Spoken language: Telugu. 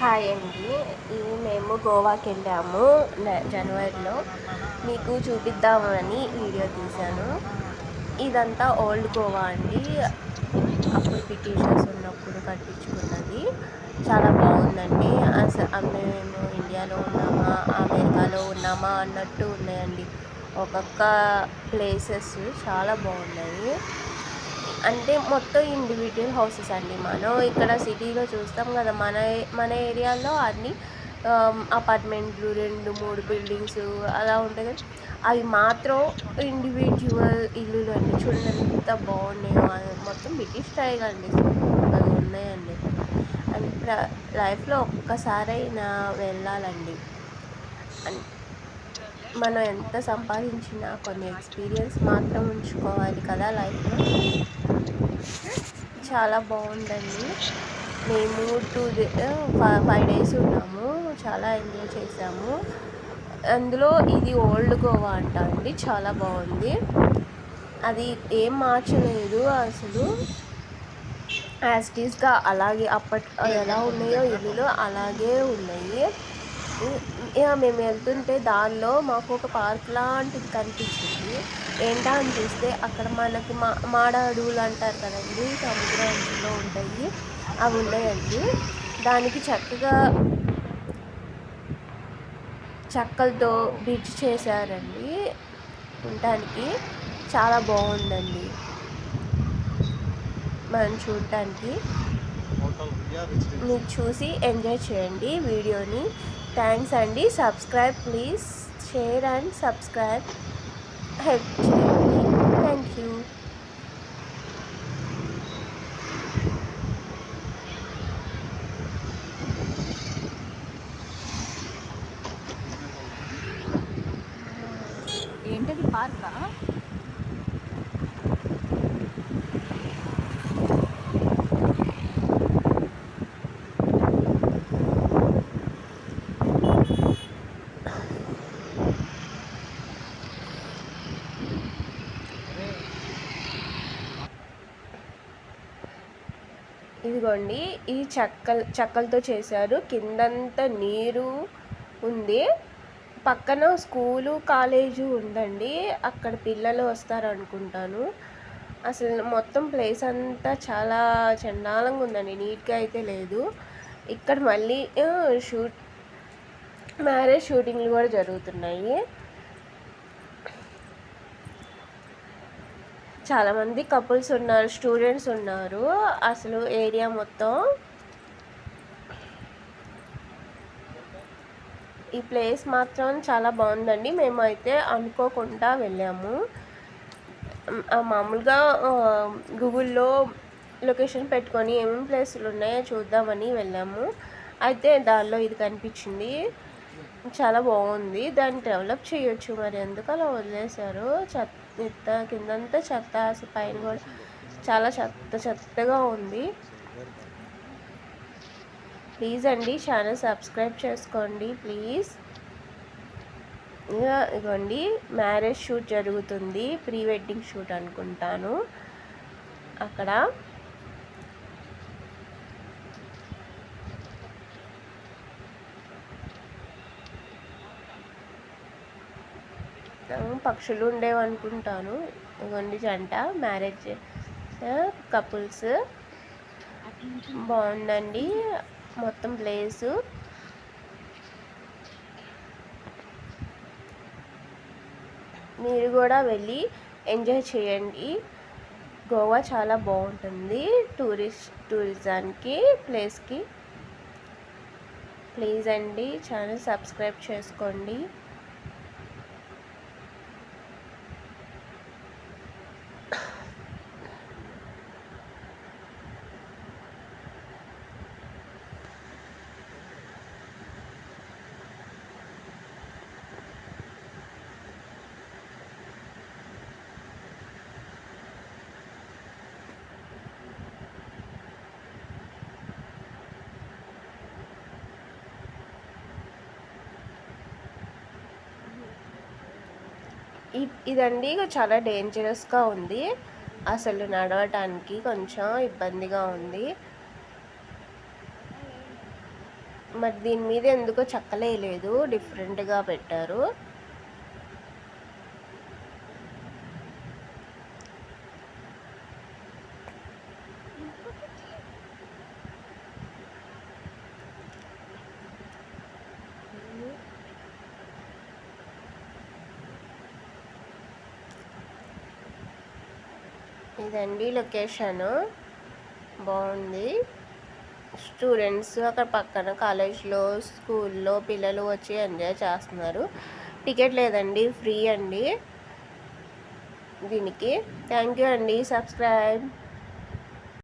హాయ్ అండి. మేము గోవాకి వెళ్ళాము జనవరిలో. మీకు చూపిద్దామని వీడియో తీశాను. ఇదంతా ఓల్డ్ గోవా అండి. అప్పుడు బ్రిటిషర్స్ ఉన్నప్పుడు కట్టించుకున్నది. చాలా బాగుందండి. మేము ఇండియాలో ఉన్నామా అమెరికాలో ఉన్నామా అన్నట్టు ఉన్నాయండి. ఒక్కొక్క ప్లేసెస్ చాలా బాగున్నాయి. అంటే మొత్తం ఇండివిజువల్ హౌసెస్ అండి. మనం ఇక్కడ సిటీలో చూస్తాం కదా, మన ఏరియాలో అన్ని అపార్ట్మెంట్లు 2-3 బిల్డింగ్స్ అలా ఉంటాయి కదా, అవి మాత్రం ఇండివిజువల్ ఇల్లులు అండి. చూడండి ఎంత బాగున్నాయో. మొత్తం బ్రిటిష్ స్టైల్ అండి. సూపర్గా ఉన్నాయండి. అండ్ లైఫ్లో ఒక్కసారైనా వెళ్ళాలండి. మనం ఎంత సంపాదించినా కొన్ని ఎక్స్పీరియన్స్ మాత్రం ఉంచుకోవాలి కదా లైఫ్లో. చాలా బాగుందండి. మేము 5 days ఉన్నాము. చాలా ఎంజాయ్ చేసాము. అందులో ఇది ఓల్డ్ గోవా అంట అండి. చాలా బాగుంది. అది ఏం మార్చలేదు అసలు. యాజ్ ఇట్ ఈస్గా అలాగే ఎలా ఉన్నాయో ఇల్లులు అలాగే ఉన్నాయి. మేము వెళ్తుంటే దానిలో మాకు ఒక పార్క్ లాంటిది కనిపించింది. ఏంటా అని చూస్తే అక్కడ మనకి మాడ అడవులు అంటారు కదండి, సముద్రంలో ఉంటాయి, అవి ఉన్నాయండి. దానికి చక్కగా చెక్కలతో బ్రిడ్జ్ చేశారండి. ఉండటానికి చాలా బాగుందండి మనం చూడటానికి. మీరు చూసి ఎంజాయ్ చేయండి వీడియోని. థ్యాంక్స్ అండి. Subscribe please, share and subscribe, help చేయండి. Thank you. ఏంటది పార్కా? ఇదిగోండి, ఈ చెక్కలతో చేశారు. కిందంతా నీరు ఉంది. పక్కన స్కూలు కాలేజు ఉందండి. అక్కడ పిల్లలు వస్తారు అనుకుంటాను. అసలు మొత్తం ప్లేస్ అంతా చాలా చండాలంగా ఉందండి. నీట్గా అయితే లేదు. ఇక్కడ మళ్ళీ మ్యారేజ్ షూటింగ్లు కూడా జరుగుతున్నాయి. చాలామంది కపుల్స్ ఉన్నారు, స్టూడెంట్స్ ఉన్నారు. అసలు ఏరియా మొత్తం, ఈ ప్లేస్ మాత్రం చాలా బాగుందండి. మేమైతే అనుకోకుండా వెళ్ళాము. మామూలుగా గూగుల్లో లొకేషన్ పెట్టుకొని ఏమేమి ప్లేసులు ఉన్నాయో చూద్దామని వెళ్ళాము. అయితే దానిలో ఇది కనిపించింది. చాలా బాగుంది. దాన్ని డెవలప్ చేయొచ్చు, మరి ఎందుకు అలా వదిలేశారు? చెత్త కిందంతా చెత్త, అసలు పైన కూడా చాలా చెత్తగా ఉంది. ప్లీజ్ అండి ఛానల్ సబ్స్క్రైబ్ చేసుకోండి ప్లీజ్. ఇదిగోండి, మ్యారేజ్ షూట్ జరుగుతుంది, ప్రీ వెడ్డింగ్ షూట్ అనుకుంటాను. అక్కడ పక్షులు ఉండేవనుకుంటాను. ఇదిగోండి జంట, మ్యారేజ్ కపుల్స్. బాగుందండి మొత్తం ప్లేసు. మీరు కూడా వెళ్ళి ఎంజాయ్ చేయండి. గోవా చాలా బాగుంటుంది టూరిజానికి, ప్లేస్కి. ప్లీజ్ అండి ఛానల్ సబ్స్క్రైబ్ చేసుకోండి. ఇదండి చాలా డేంజరస్గా ఉంది. అసలు నడవటానికి కొంచెం ఇబ్బందిగా ఉంది. మరి దీని మీద ఎందుకో చెక్కలేదు, డిఫరెంట్గా పెట్టారు. ఇదండి లొకేషన్, బాగుంది. స్టూడెంట్స్ అక్కడ పక్కన కాలేజ్లో స్కూల్లో పిల్లలు వచ్చి ఎంజాయ్ చేస్తున్నారు. టికెట్ లేదండి, ఫ్రీ అండి దీనికి. థ్యాంక్ యూ అండి. సబ్స్క్రైబ్.